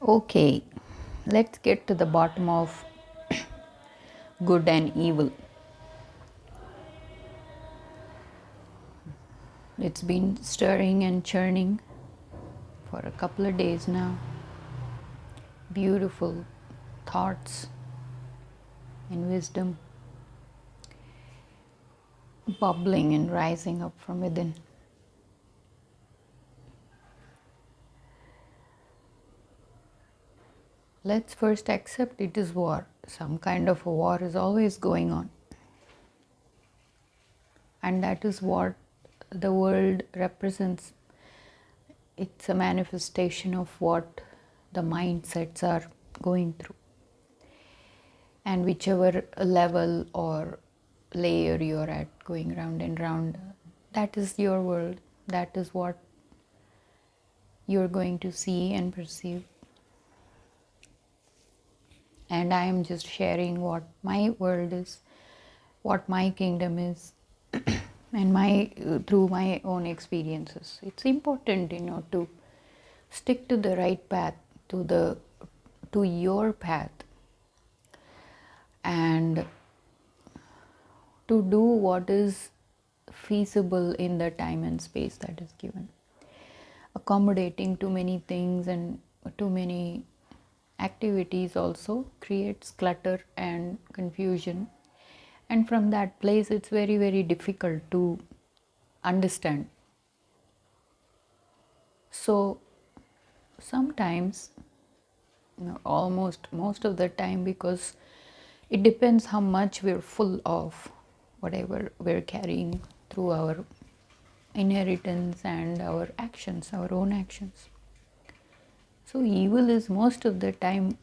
Okay, let's get to the bottom of good and evil. It's been stirring and churning for a couple of days now. Beautiful thoughts and wisdom bubbling and rising up from within. Let's first accept it is war. Some kind of a war is always going on. And that is what the world represents. It's a manifestation of what the mindsets are going through. And whichever level or layer you're at, going round and round, that is your world. That is what you're going to see and perceive. And I am just sharing what my world is, what my kingdom is, and my through my own experiences. It's important, to stick to the right path, to your path, and to do what is feasible in the time and space that is given. Accommodating too many things and too many activities also creates clutter and confusion, and from that place it's very, very difficult to understand. So sometimes, almost most of the time, because it depends how much we're full of whatever we're carrying through our inheritance and our actions, our own actions. So evil is most of the time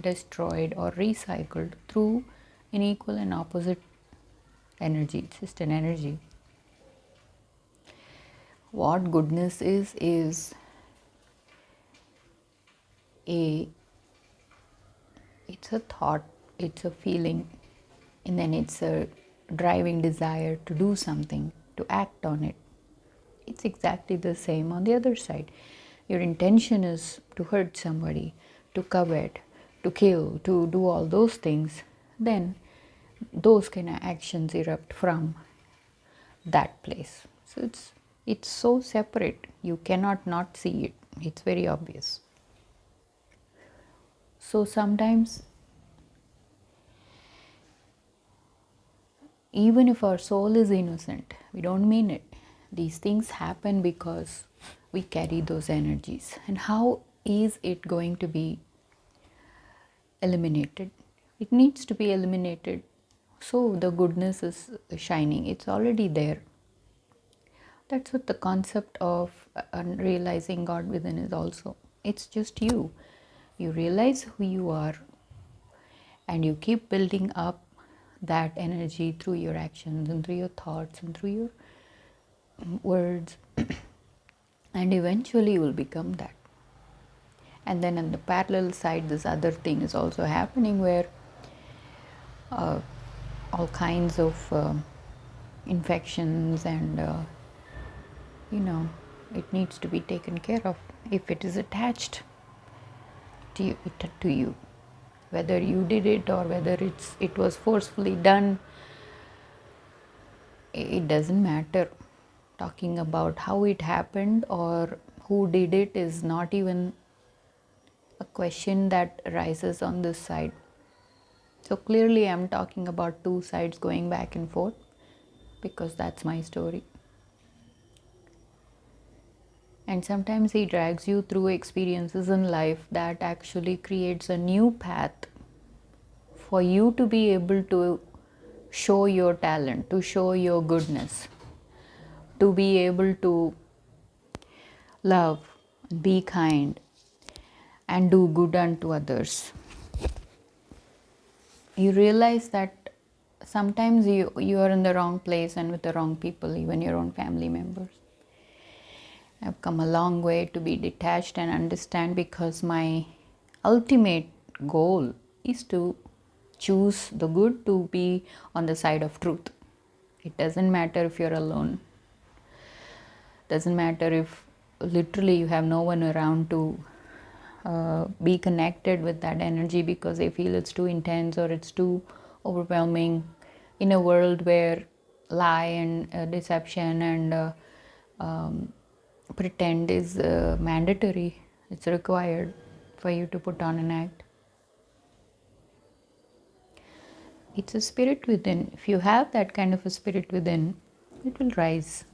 destroyed or recycled through an equal and opposite energy. It's just an energy. What goodness is a it's a thought, it's a feeling, and then it's a driving desire to do something, to act on it. It's exactly the same on the other side. Your intention is to hurt somebody, to covet, to kill, to do all those things, then those kind of actions erupt from that place. So it's so separate. You cannot not see it. It's very obvious. So sometimes, even if our soul is innocent, we don't mean it. These things happen because we carry those energies. And how is it going to be eliminated? It needs to be eliminated. So the goodness is shining. It's already there. That's what the concept of realizing God within is also. It's just you. You realize who you are, and you keep building up that energy through your actions and through your thoughts and through your words, and eventually you will become that. And then on the parallel side, this other thing is also happening where all kinds of infections and it needs to be taken care of if it is attached to you, whether you did it or whether it was forcefully done. It doesn't matter. Talking about how it happened or who did it is not even a question that arises on this side. So clearly I'm talking about two sides going back and forth because that's my story. And sometimes he drags you through experiences in life that actually creates a new path for you to be able to show your talent, to show your goodness, to be able to love, be kind, and do good unto others. You realize that sometimes you are in the wrong place and with the wrong people, even your own family members. I've come a long way to be detached and understand, because my ultimate goal is to choose the good, to be on the side of truth. It doesn't matter if you're alone. Doesn't matter if literally you have no one around to be connected with that energy because they feel it's too intense or it's too overwhelming in a world where lie and deception and pretend is mandatory. It's required for you to put on an act. It's a spirit within. If you have that kind of a spirit within, it will rise.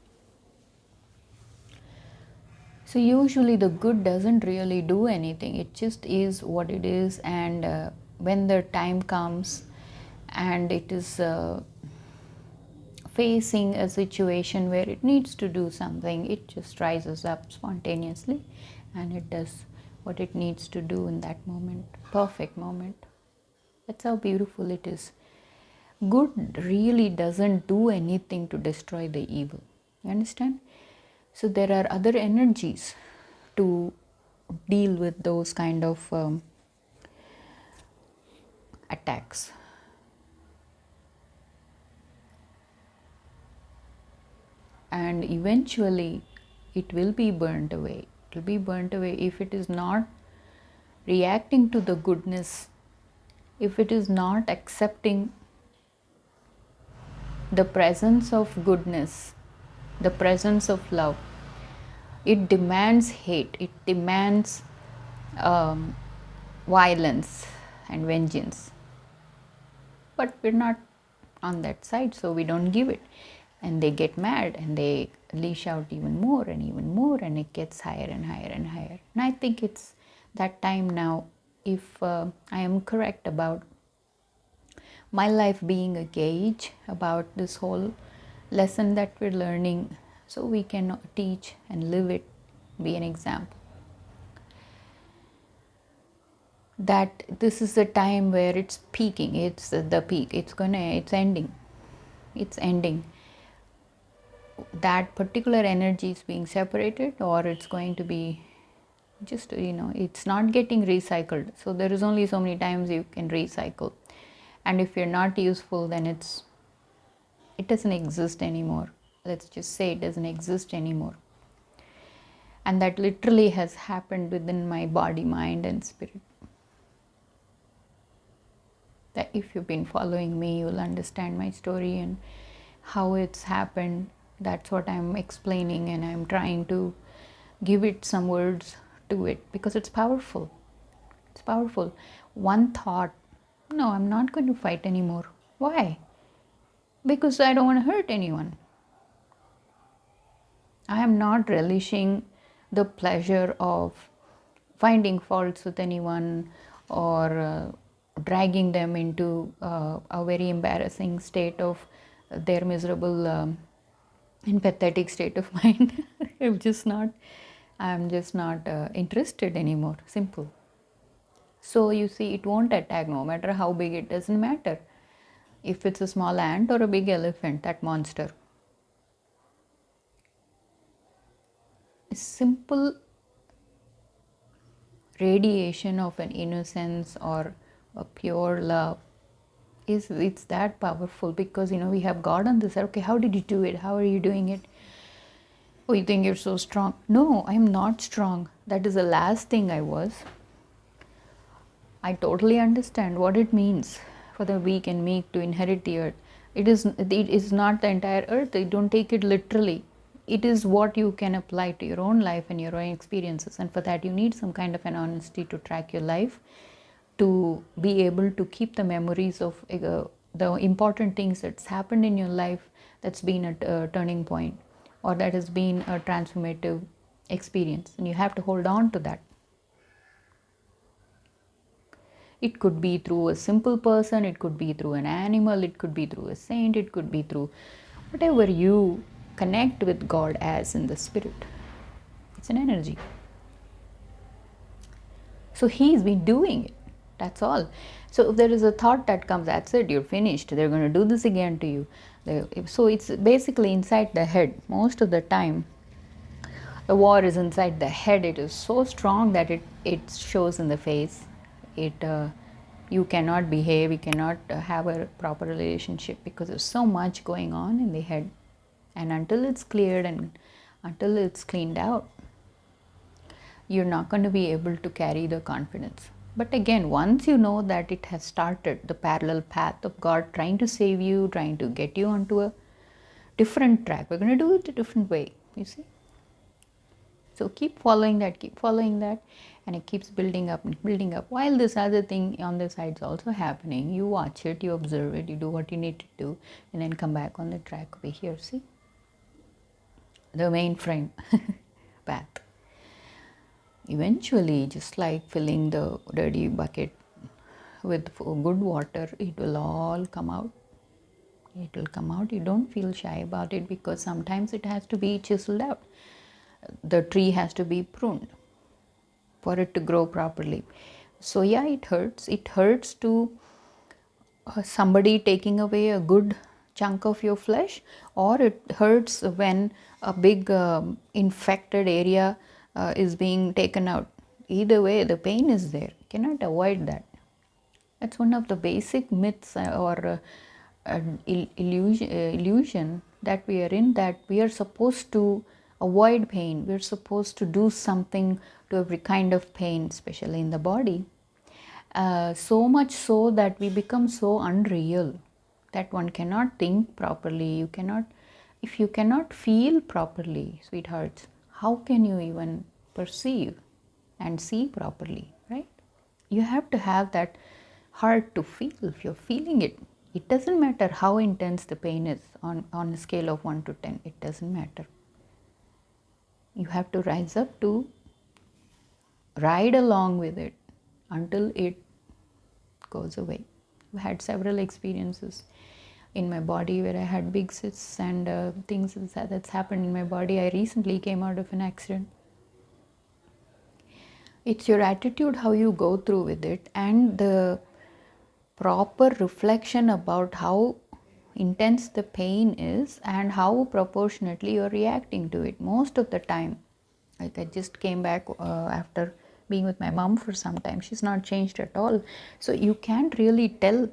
So usually the good doesn't really do anything. It just is what it is, and when the time comes and it is facing a situation where it needs to do something, it just rises up spontaneously and it does what it needs to do in that moment. Perfect moment. That's how beautiful it is. Good really doesn't do anything to destroy the evil. You understand? So there are other energies to deal with those kind of attacks. And eventually it will be burnt away. It will be burnt away if it is not reacting to the goodness, if it is not accepting the presence of goodness, the presence of love. It demands hate, it demands violence and vengeance. But we're not on that side, so we don't give it. And they get mad and they leash out even more, and it gets higher and higher and higher. And I think it's that time now, if I am correct about my life being a gauge about this whole lesson that we're learning, so we can teach and live it, be an example. That this is the time where it's peaking, it's the peak, it's ending. That particular energy is being separated, or it's going to be just, it's not getting recycled. So there is only so many times you can recycle. And if you're not useful, then it doesn't exist anymore. Let's just say it doesn't exist anymore. And that literally has happened within my body, mind, and spirit. That if you've been following me, you'll understand my story and how it's happened. That's what I'm explaining, and I'm trying to give it some words to it because it's powerful. It's powerful. One thought, no, I'm not going to fight anymore. Why? Because I don't want to hurt anyone. I am not relishing the pleasure of finding faults with anyone or dragging them into a very embarrassing state of their miserable and pathetic state of mind. I'm just not interested anymore. Simple. So you see, it won't attack no matter how big, it doesn't matter. If it's a small ant or a big elephant, that monster. A simple radiation of an innocence or a pure love it's that powerful, because we have God on this side. Okay, how did you do it? How are you doing it? Oh, you think you're so strong? No, I'm not strong. That is the last thing I was. I totally understand what it means for the weak and meek to inherit the earth. It is not the entire earth. Don't take it literally. It is what you can apply to your own life and your own experiences. And for that, you need some kind of an honesty to track your life, to be able to keep the memories of the important things that's happened in your life, that's been a turning point, or that has been a transformative experience. And you have to hold on to that. It could be through a simple person, it could be through an animal, it could be through a saint, it could be through whatever you connect with God as in the spirit. It's an energy. So He's been doing it. That's all. So if there is a thought that comes, that's it, you're finished. They're going to do this again to you. So it's basically inside the head. Most of the time, the war is inside the head. It is so strong that it shows in the face. You cannot behave, you cannot have a proper relationship because there's so much going on in the head. And until it's cleared and until it's cleaned out, you're not going to be able to carry the confidence. But again, once you know that it has started, the parallel path of God trying to save you, trying to get you onto a different track, we're going to do it a different way, you see. So keep following that, and it keeps building up and building up. While this other thing on the side is also happening, you watch it, you observe it, you do what you need to do, and then come back on the track over here. See, the mainframe path. Eventually, just like filling the dirty bucket with good water, it will all come out. It will come out. You don't feel shy about it, because sometimes it has to be chiseled out. The tree has to be pruned for it to grow properly. So yeah, it hurts. It hurts to somebody taking away a good chunk of your flesh, or it hurts when a big infected area is being taken out. Either way, the pain is there. You cannot avoid that. That's one of the basic myths or illusion that we are in, that we are supposed to avoid pain. We're supposed to do something to every kind of pain, especially in the body. So much so that we become so unreal that one cannot think properly. If you cannot feel properly, sweethearts, how can you even perceive and see properly, right? You have to have that heart to feel. If you're feeling it, it doesn't matter how intense the pain is on a scale of 1 to 10. It doesn't matter. You have to rise up to ride along with it until it goes away. I've had several experiences in my body where I had big cysts and things that's happened in my body. I recently came out of an accident. It's your attitude, how you go through with it, and the proper reflection about how intense the pain is and how proportionately you're reacting to it. Most of the time, like I just came back after being with my mom for some time, she's not changed at all. So you can't really tell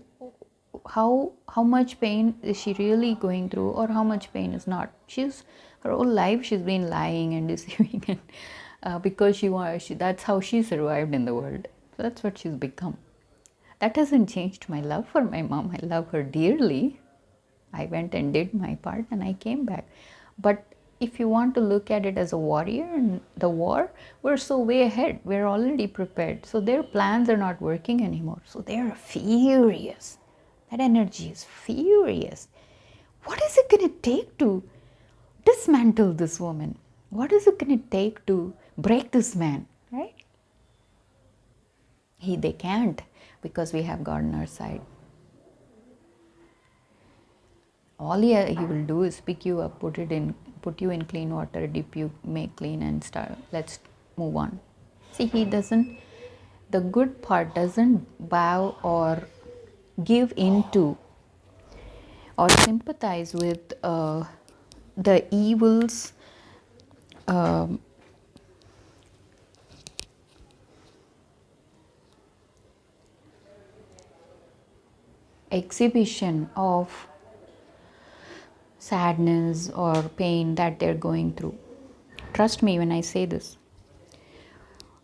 how much pain is she really going through, or how much pain is not. Her whole life she's been lying and deceiving, and because that's how she survived in the world. So that's what she's become. That hasn't changed my love for my mom. I love her dearly. I went and did my part and I came back. But if you want to look at it as a warrior in the war, we're so way ahead. We're already prepared. So their plans are not working anymore. So they're furious. That energy is furious. What is it going to take to dismantle this woman? What is it going to take to break this man, right? They can't, because we have God on our side. All he will do is pick you up, put you in clean water, dip you, make clean, and start. Let's move on. See, the good part doesn't bow or give into or sympathize with the evils exhibition of sadness or pain that they're going through. Trust me when I say this.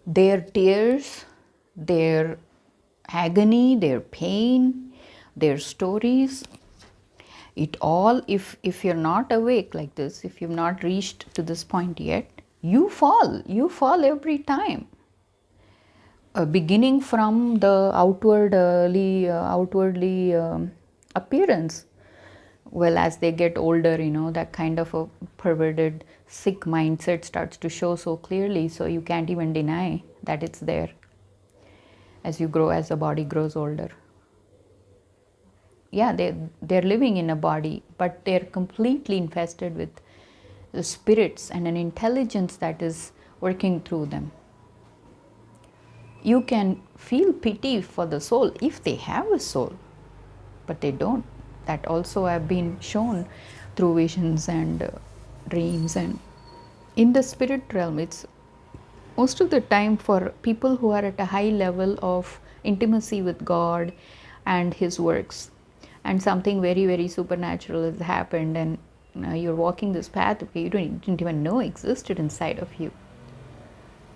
Their tears, their agony, their pain, their stories, it all, if you're not awake like this, if you've not reached to this point yet, you fall every time. Beginning from the outwardly appearance. Well, as they get older, that kind of a perverted, sick mindset starts to show so clearly, so you can't even deny that it's there as you grow, as the body grows older. Yeah, they're living in a body, but they're completely infested with the spirits and an intelligence that is working through them. You can feel pity for the soul if they have a soul, but they don't. That also have been shown through visions and dreams. And in the spirit realm, it's most of the time for people who are at a high level of intimacy with God and His works, and something very, very supernatural has happened, and you're walking this path you didn't even know existed inside of you.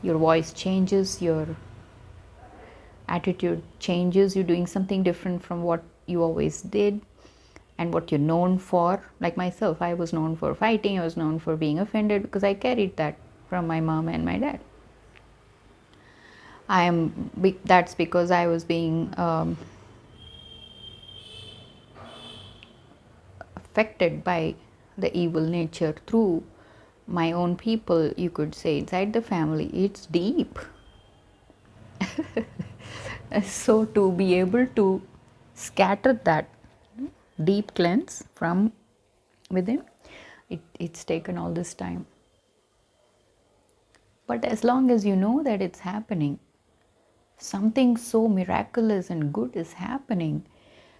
Your voice changes, your attitude changes, you're doing something different from what you always did and what you're known for. Like myself, I was known for fighting, I was known for being offended because I carried that from my mom and my dad. That's because I was being affected by the evil nature through my own people, you could say, inside the family. It's deep. So to be able to scatter that deep cleanse from within, it's taken all this time. But as long as you know that it's happening, something so miraculous and good is happening,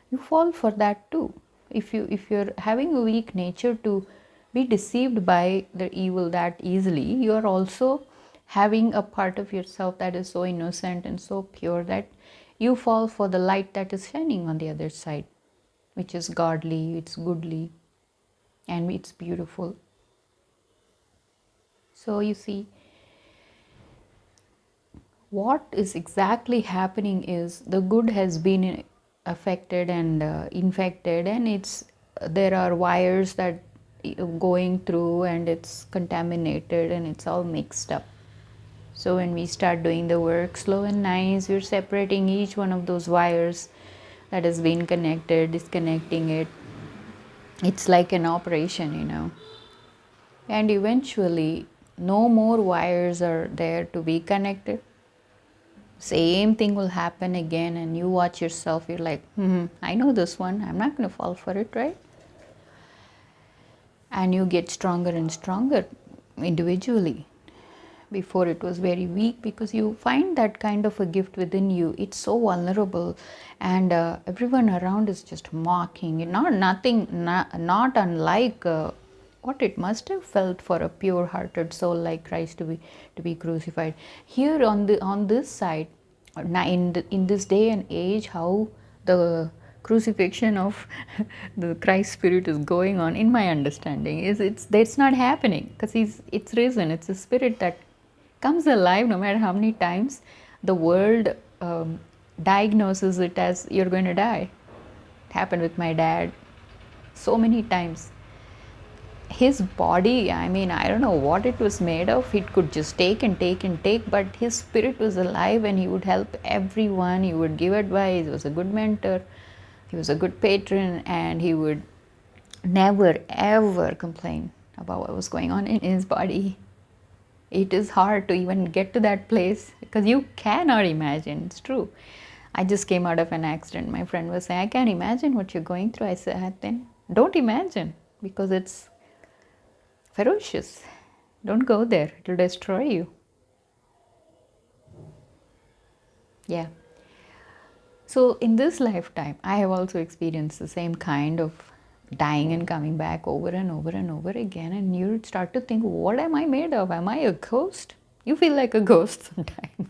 you fall for that too. If you're having a weak nature to be deceived by the evil that easily, you are also having a part of yourself that is so innocent and so pure that you fall for the light that is shining on the other side, which is godly, it's goodly, and it's beautiful. So you see, what is exactly happening is the good has been affected and infected, and there are wires that going through, and it's contaminated and it's all mixed up. So when we start doing the work slow and nice, we're separating each one of those wires that has been connected, disconnecting it. It's like an operation. And eventually no more wires are there to be connected. Same thing will happen again, and you watch yourself, you're like, I know this one, I'm not going to fall for it, right? And you get stronger and stronger individually. Before it was very weak, because you find that kind of a gift within you, it's so vulnerable, and everyone around is just mocking it. Not unlike what it must have felt for a pure hearted soul like Christ to be crucified. Here on this side, in this day and age, how the crucifixion of the Christ spirit is going on, in my understanding, is that's not happening, because it's risen. It's a spirit that comes alive no matter how many times the world diagnoses it as you're going to die. It happened with my dad so many times. His body, I mean, I don't know what it was made of. It could just take and take and take, but his spirit was alive, and he would help everyone. He would give advice. He was a good mentor. He was a good patron, and he would never ever complain about what was going on in his body. It is hard to even get to that place because you cannot imagine. It's true. I just came out of an accident. My friend was saying, I can't imagine what you're going through. I said, then don't imagine, because it's ferocious. Don't go there. It will destroy you. Yeah. So in this lifetime, I have also experienced the same kind of dying and coming back over and over and over again, and you start to think, what am I made of? Am I a ghost? You feel like a ghost sometimes.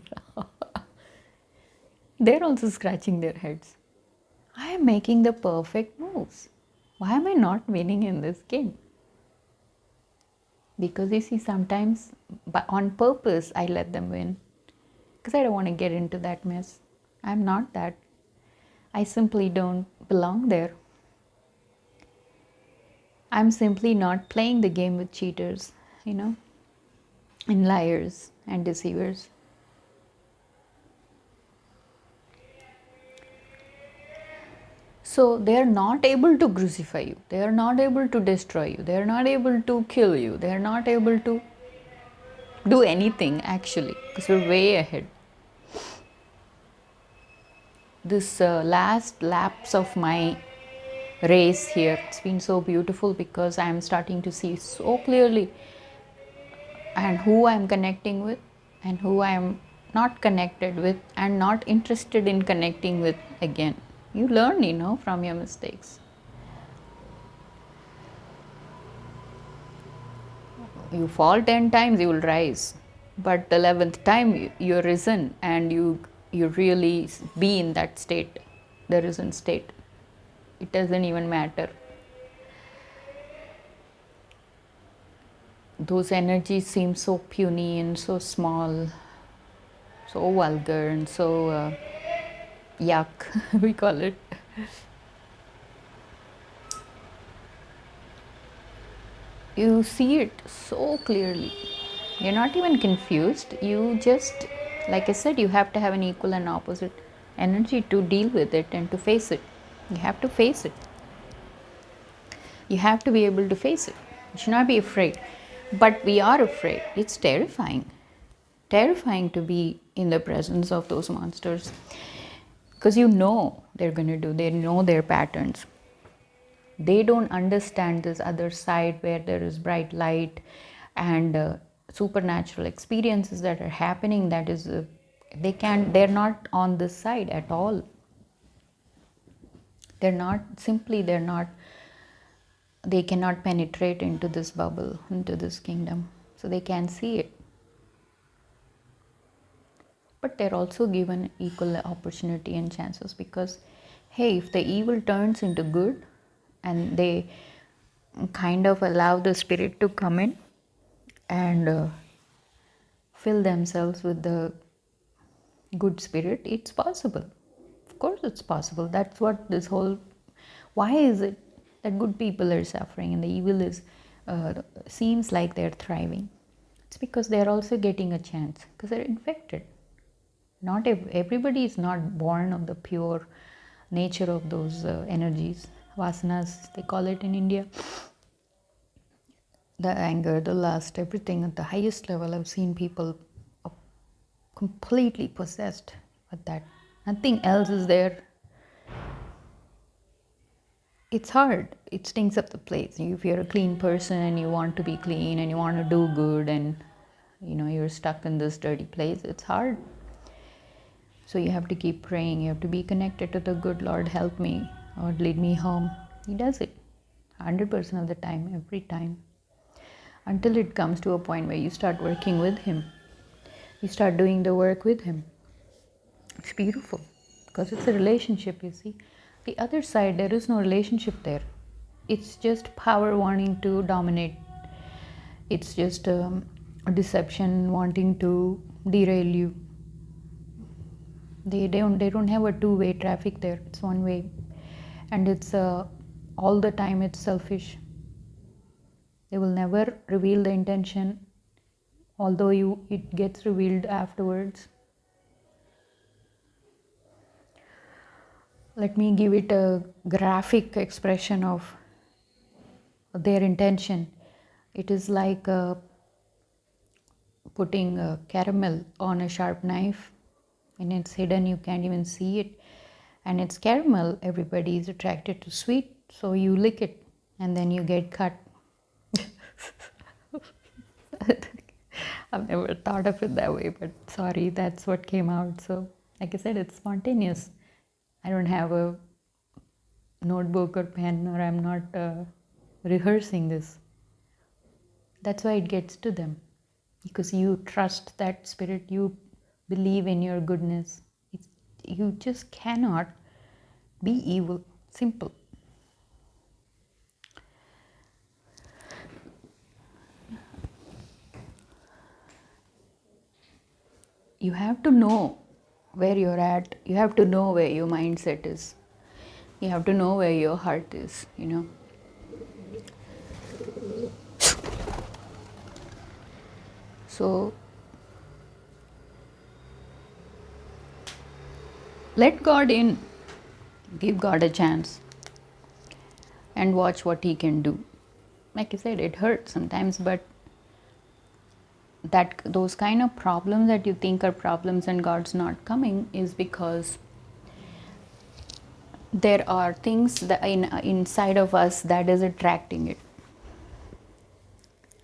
They're also scratching their heads. I am making the perfect moves. Why am I not winning in this game? Because you see, sometimes on purpose I let them win, because I don't want to get into that mess. I'm not that. I simply don't belong there. I'm simply not playing the game with cheaters, and liars and deceivers. So they are not able to crucify you. They are not able to destroy you. They are not able to kill you. They are not able to do anything, actually, because we're way ahead. This last laps of my race here, it's been so beautiful, because I'm starting to see so clearly and who I'm connecting with and who I'm not connected with and not interested in connecting with again. You learn, from your mistakes. You fall 10 times, you will rise. But the 11th time, you're risen, and you really be in that state, the risen state. It doesn't even matter. Those energies seem so puny and so small, so vulgar and so yuck, we call it. You see it so clearly. You're not even confused. You just, like I said, you have to have an equal and opposite energy to deal with it and to face it. You have to face it. You have to be able to face it. You should not be afraid. But we are afraid. It's terrifying. Terrifying to be in the presence of those monsters because you know they know their patterns. They don't understand this other side where there is bright light and supernatural experiences that are happening. That is, they're not on this side at all. They cannot penetrate into this bubble, into this kingdom, so they can't see it. But they're also given equal opportunity and chances because, hey, if the evil turns into good and they kind of allow the spirit to come in and fill themselves with the good spirit, it's possible. Of course, it's possible. That's what this whole. Why is it that good people are suffering and the evil is seems like they're thriving? It's because they're also getting a chance because they're infected. Not everybody is not born of the pure nature of those energies, vasanas, they call it in India. The anger, the lust, everything at the highest level. I've seen people completely possessed with that. Nothing else is there. It's hard. It stinks up the place. If you're a clean person and you want to be clean and you want to do good and you're stuck in this dirty place, it's hard. So you have to keep praying. You have to be connected to the good Lord, help me or lead me home. He does it 100% of the time, every time. Until it comes to a point where you start working with Him. You start doing the work with Him. It's beautiful because it's a relationship, you see. The other side, there is no relationship there. It's just power wanting to dominate. It's just a deception wanting to derail you. They don't have a two-way traffic there. It's one way, and it's all the time it's selfish. They will never reveal the intention, although it gets revealed afterwards. Let me give it a graphic expression of their intention. It is like putting a caramel on a sharp knife and it's hidden, you can't even see it, and it's caramel. Everybody is attracted to sweet, so you lick it and then you get cut. I've never thought of it that way, but sorry, that's what came out. So like I said, it's spontaneous. I don't have a notebook or pen, or I'm not rehearsing this. That's why it gets to them, because you trust that spirit, you believe in your goodness. You just cannot be evil. Simple. You have to know where you're at. You have to know where your mindset is. You have to know where your heart is, So let God in. Give God a chance and watch what He can do. Like I said, it hurts sometimes, but those kind of problems that you think are problems and God's not coming is because there are things that inside of us that is attracting it.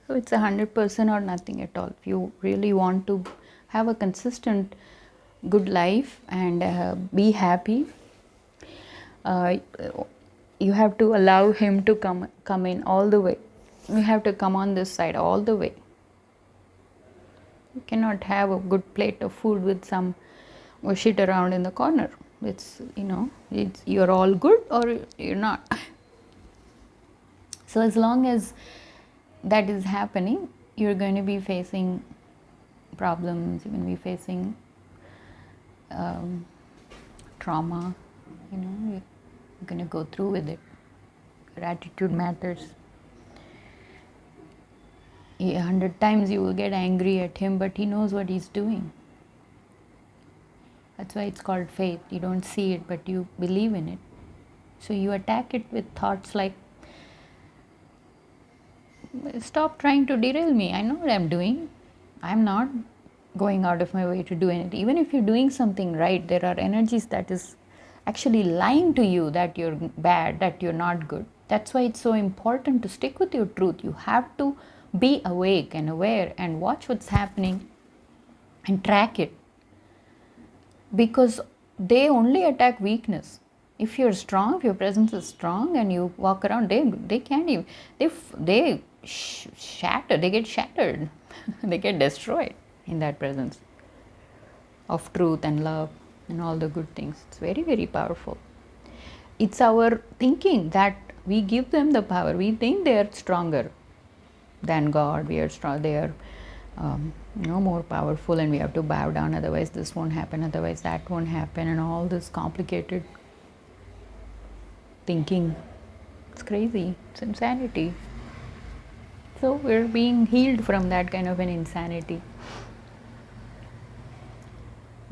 So it's 100% or nothing at all. If you really want to have a consistent good life and be happy, you have to allow Him to come in all the way. You have to come on this side all the way. You cannot have a good plate of food with some shit around in the corner. It's you're all good or you're not. So as long as that is happening, you're going to be facing problems. You're going to be facing um, trauma, you're going to go through with it. Your attitude matters. 100 times you will get angry at him, but he knows what he's doing. That's why it's called faith. You don't see it, but you believe in it. So you attack it with thoughts like, stop trying to derail me. I know what I'm doing. I'm not going out of my way to do anything. Even if you're doing something right, there are energies that is actually lying to you that you're bad, that you're not good. That's why it's so important to stick with your truth. You have to be awake and aware and watch what's happening and track it, because they only attack weakness. If you're strong, if your presence is strong and you walk around, they can't even, they shatter, they get shattered, they get destroyed in that presence of truth and love and all the good things. It's very, very powerful. It's our thinking that we give them the power. We think they are stronger than God. We are strong. They are more powerful, and we have to bow down. Otherwise, this won't happen. Otherwise, that won't happen. And all this complicated thinking. It's crazy. It's insanity. So we're being healed from that kind of an insanity.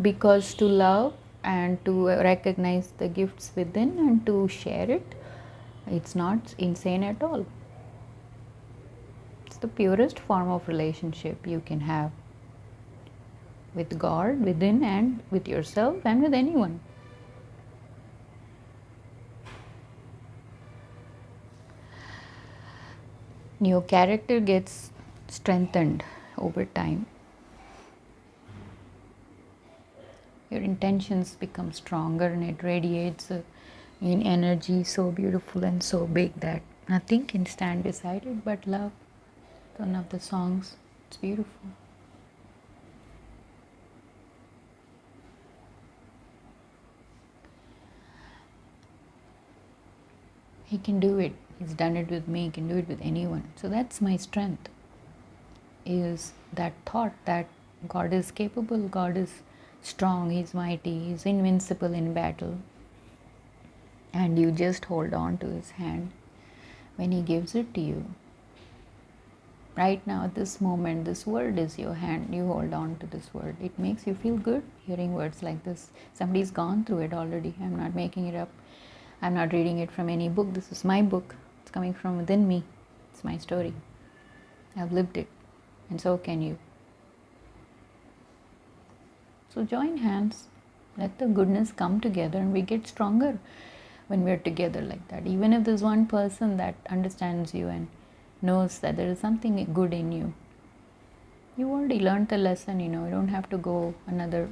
Because to love and to recognize the gifts within and to share it, it's not insane at all. It's the purest form of relationship you can have with God within and with yourself and with anyone. Your character gets strengthened over time. Your intentions become stronger and it radiates in energy so beautiful and so big that nothing can stand beside it but love. One of the songs, it's beautiful. He can do it. He's done it with me. He can do it with anyone. So that's my strength, is that thought that God is capable, God is strong, He's mighty, He's invincible in battle. And you just hold on to His hand when He gives it to you. Right now, at this moment, this word is your hand. You hold on to this word. It makes you feel good hearing words like this. Somebody's gone through it already. I'm not making it up. I'm not reading it from any book. This is my book. It's coming from within me. It's my story. I've lived it. And so can you. So join hands. Let the goodness come together, and we get stronger when we're together like that. Even if there's one person that understands you and knows that there is something good in you, you already learned the lesson. You don't have to go another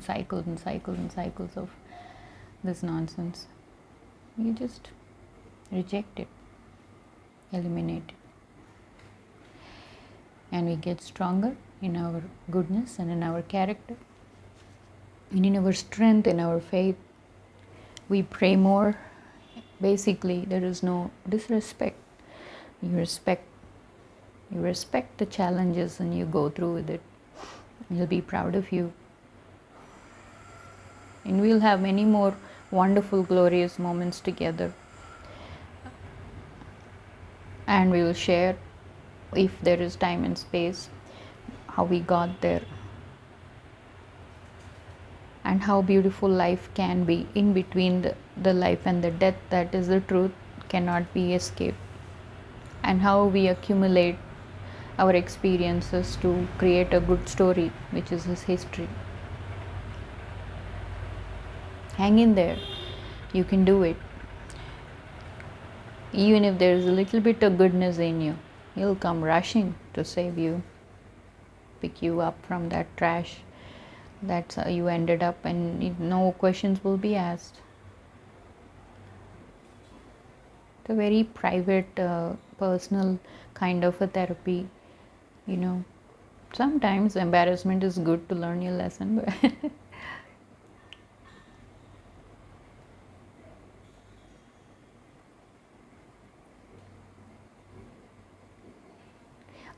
cycles and cycles and cycles of this nonsense. You just reject it, eliminate it, and we get stronger in our goodness and in our character and in our strength, in our faith. We pray more. Basically, there is no disrespect. You respect the challenges and you go through with it. You'll be proud of you. And we'll have many more wonderful, glorious moments together. And we will share, if there is time and space, how we got there. And how beautiful life can be in between the life and the death. That is the truth, cannot be escaped. And how we accumulate our experiences to create a good story, which is His history. Hang in there. You can do it. Even if there is a little bit of goodness in you, He'll come rushing to save you, pick you up from that trash. That's how you ended up, and no questions will be asked. It's a very private, personal kind of a therapy. Sometimes embarrassment is good to learn your lesson, but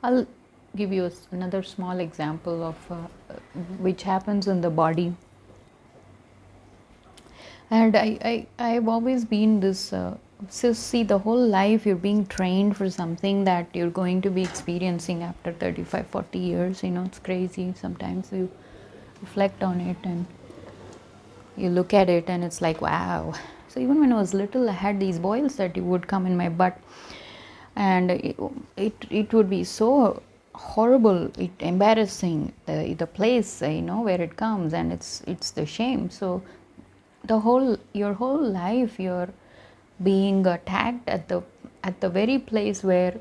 I'll give you another small example of which happens in the body. And I've always been this. So see, the whole life you're being trained for something that you're going to be experiencing after 35, 40 years. It's crazy. Sometimes you reflect on it and you look at it and it's like, wow. So even when I was little, I had these boils that would come in my butt, and it would be so horrible, embarrassing, the place, where it comes, and it's the shame. So your whole life you're being attacked at the very place where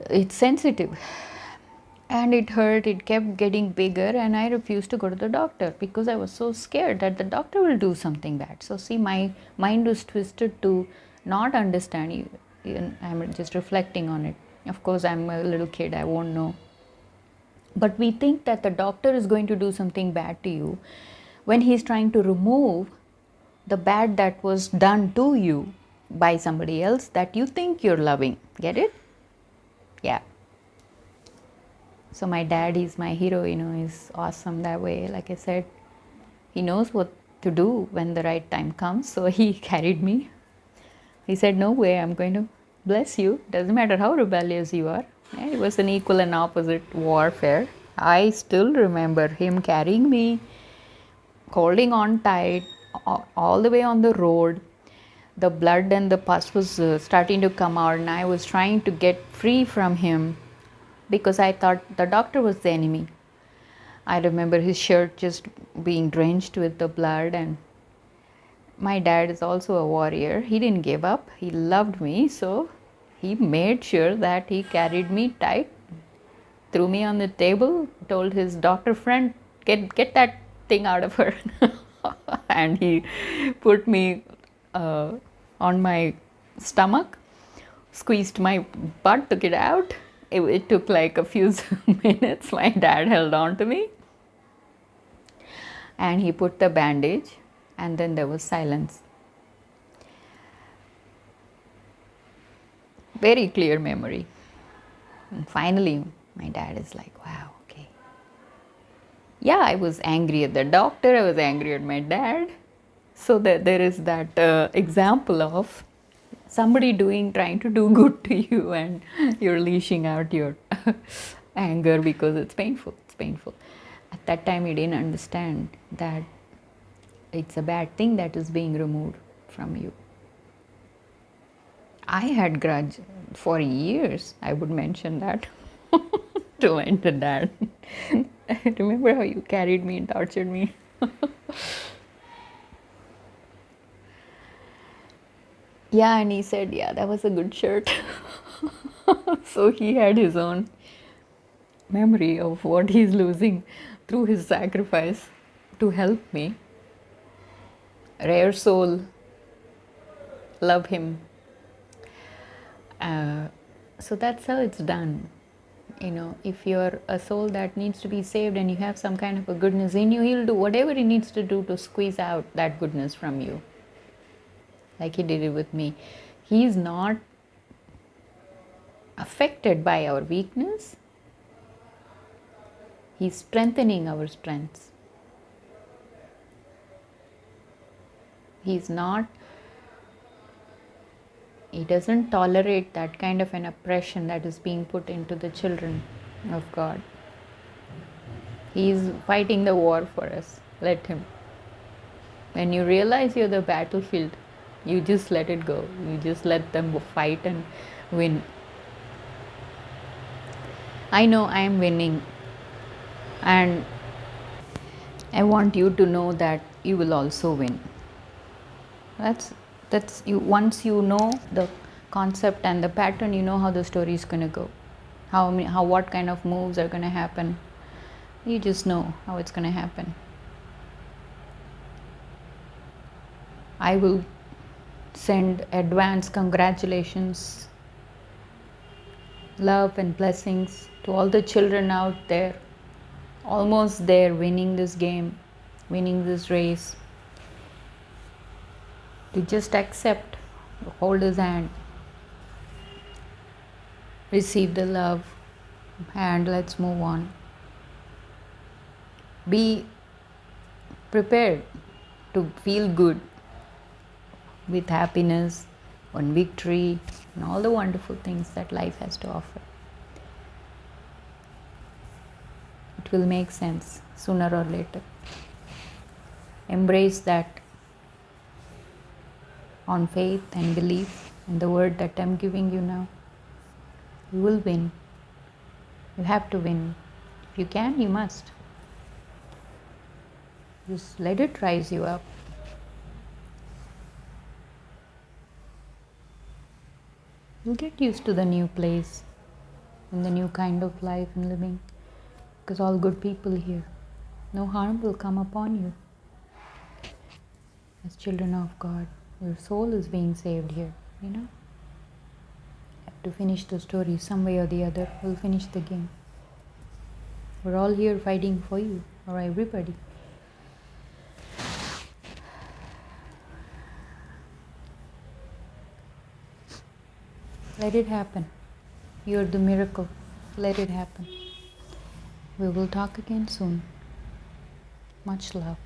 it's sensitive, and it hurt. It kept getting bigger, and I refused to go to the doctor because I was so scared that the doctor will do something bad. So see, my mind was twisted to not understand you. I'm just reflecting on it. Of course, I'm a little kid, I won't know, but we think that the doctor is going to do something bad to you when he's trying to remove the bad that was done to you by somebody else that you think you're loving. Get it? Yeah. So my dad, he's my hero, he's awesome that way. Like I said, he knows what to do when the right time comes. So he carried me. He said, no way, I'm going to bless you. Doesn't matter how rebellious you are. Yeah, it was an equal and opposite warfare. I still remember him carrying me, holding on tight, all the way on the road. The blood and the pus was starting to come out, and I was trying to get free from him because I thought the doctor was the enemy. I remember his shirt just being drenched with the blood, and my dad is also a warrior. He didn't give up. He loved me, so he made sure that he carried me tight, threw me on the table, told his doctor friend, get that thing out of her. And he put me on my stomach, squeezed my butt, took it out. It took like a few minutes. My dad held on to me and he put the bandage, and then there was silence. Very clear memory. And finally, my dad is like, wow, okay. Yeah, I was angry at the doctor, I was angry at my dad. So there is that example of somebody trying to do good to you, and you're leashing out your anger because it's painful. It's painful. At that time, you didn't understand that it's a bad thing that is being removed from you. I had grudge for years. I would mention that to my dad. Remember how you carried me and tortured me? Yeah, and he said, yeah, that was a good shirt. So he had his own memory of what he's losing through his sacrifice to help me. Rare soul, love him. So that's how it's done. If you're a soul that needs to be saved and you have some kind of a goodness in you, he'll do whatever he needs to do to squeeze out that goodness from you. Like he did it with me. He's not affected by our weakness. He's strengthening our strengths. He doesn't tolerate that kind of an oppression that is being put into the children of God. He's fighting the war for us. Let him. When you realize you're the battlefield, you just let it go. You just let them fight and win. I know I am winning, and I want you to know that you will also win. That's you. Once you know the concept and the pattern, you know how the story is going to go, what kind of moves are going to happen. You just know how it's going to happen. I will send advance congratulations, love and blessings to all the children out there, almost there, winning this game, winning this race. To just accept, hold his hand, receive the love, and let's move on. Be prepared to feel good with happiness and victory and all the wonderful things that life has to offer. It will make sense sooner or later. Embrace that on faith and belief in the word that I'm giving you now. You will win. You have to win. If you can, you must. Just let it rise you up. You'll get used to the new place and the new kind of life and living, because all good people here. No harm will come upon you. As children of God, your soul is being saved here, You have to finish the story some way or the other. We'll finish the game. We're all here fighting for you, or everybody. Let it happen. You're the miracle. Let it happen. We will talk again soon. Much love.